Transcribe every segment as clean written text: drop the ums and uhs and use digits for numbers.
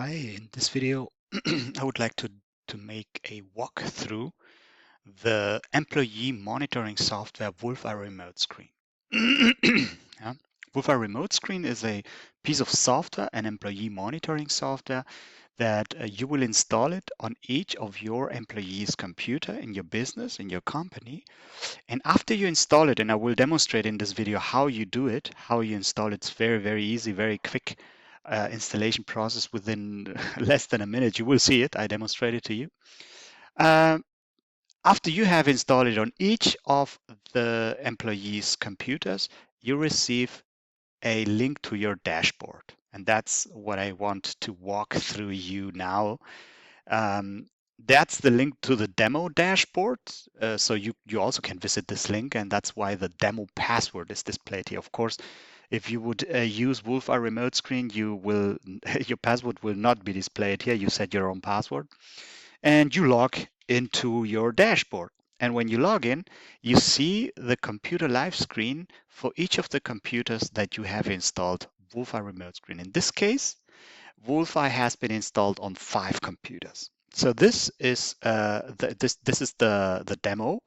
Hi, in this video, I would like to make a walkthrough the employee monitoring software Wolfeye Remote Screen. Yeah. Wolfeye Remote Screen is a piece of software, an employee monitoring software that you will install it on each of your employees' computer in your business, in your company. And after you install it, and I will demonstrate in this video how you do it, how you install it. It's very, very easy, very quick installation process within less than a minute. You will see it. I demonstrate it to you. Um, After you have installed it on each of the employees' computers, you receive a link to your dashboard. And that's what I want to walk through you now. Um, that's the link to the demo dashboard. So you also can visit this link, and that's why the demo password is displayed here. Of course, if you would use Wolfeye Remote Screen, you will your password will not be displayed here. You set your own password, and you log into your dashboard. And when you log in, you see the computer live screen for each of the computers that you have installed Wolfeye Remote Screen. In this case, Wolfeye has been installed on 5 computers. So this is the demo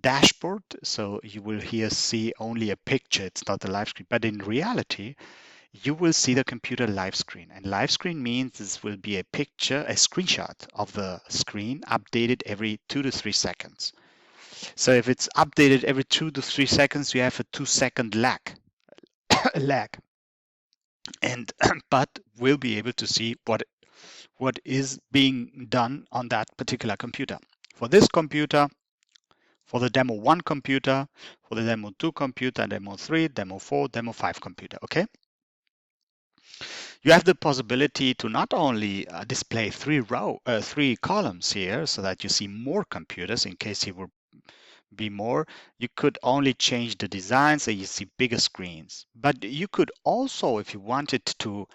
dashboard. So you will here see only a picture. It's not the live screen, but in reality, you will see the computer live screen. And live screen means this will be a picture, a screenshot of the screen updated every 2 to 3 seconds. So if it's updated every 2 to 3 seconds, you have a 2-second lag. And but we'll be able to see what is being done on that particular computer. For this computer, for the demo 1 computer, for the demo 2 computer, demo 3, demo 4, demo 5 computer, okay? You have the possibility to not only display 3 columns here so that you see more computers in case you will be more. You could only change the design so you see bigger screens. But you could also, if you wanted to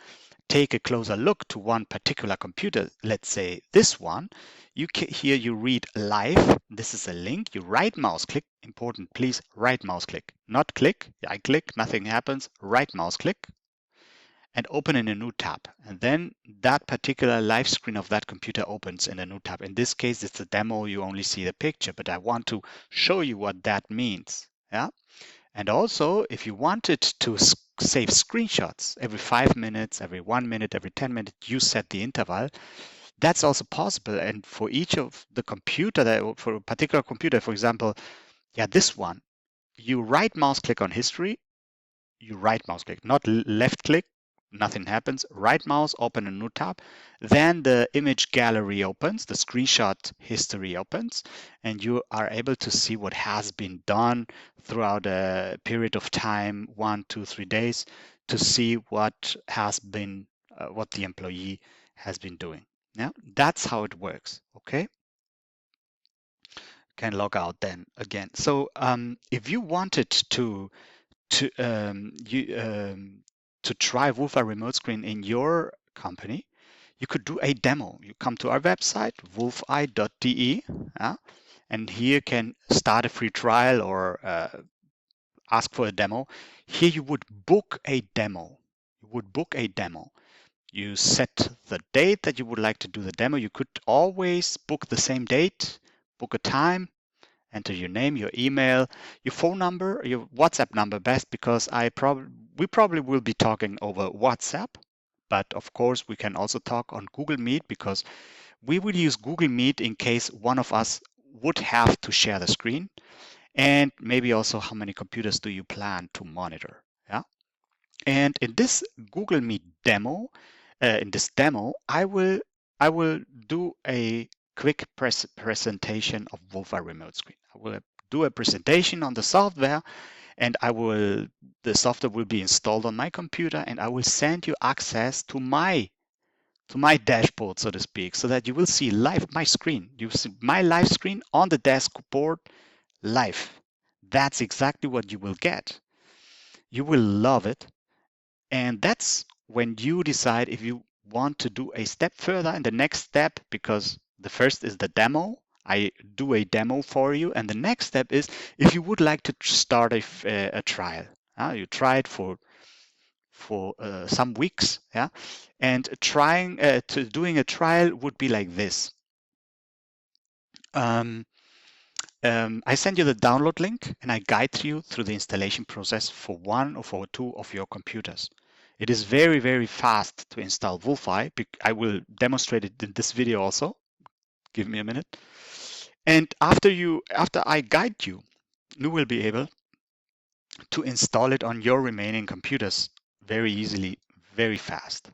take a closer look to one particular computer, let's say this one, here you read live. This is a link. You right mouse click. Important, please right mouse click. Not click. I click, nothing happens. Right mouse click and open in a new tab. And then that particular live screen of that computer opens in a new tab. In this case, it's a demo. You only see the picture, but I want to show you what that means. Yeah. And also, if you wanted to save screenshots every 5 minutes, every 1 minute, every 10 minutes, you set the interval. That's also possible. And for each of the computer, for a particular computer, for example, this one, you right mouse click on history, you right mouse click, not left click, nothing happens. Right mouse, open a new tab. Then the image gallery opens, the screenshot history opens, and you are able to see what has been done throughout a period of time, 1, 2, 3 days, to see what has been, what the employee has been doing. Yeah, that's how it works. Okay. Can log out then again. So if you wanted to to try Wolfeye Remote Screen in your company, you could do a demo. You come to our website, wolfeye.de, and here can start a free trial or ask for a demo. Here you would book a demo. You would book a demo. You set the date that you would like to do the demo. You could always book the same date, book a time, enter your name, your email, your phone number, your WhatsApp number best, because we probably will be talking over WhatsApp, but of course we can also talk on Google Meet, because we will use Google Meet in case one of us would have to share the screen, and maybe also how many computers do you plan to monitor. Yeah. And in this Google Meet demo, I will do a quick presentation of Wolfeye Remote Screen. I will do a presentation on the software, and the software will be installed on my computer, and I will send you access to my dashboard, so to speak, so that you will see live my screen. You see my live screen on the dashboard live. That's exactly what you will get. You will love it. And that's when you decide if you want to do a step further in the next step, because the first is the demo. I do a demo for you. And the next step is if you would like to start a trial. You try it for for some weeks, yeah. And trying to doing a trial would be like this. I send you the download link and I guide you through the installation process for one or for two of your computers. It is very, very fast to install Wolfeye. I will demonstrate it in this video also. Give me a minute. And after I guide you, you will be able to install it on your remaining computers very easily, very fast.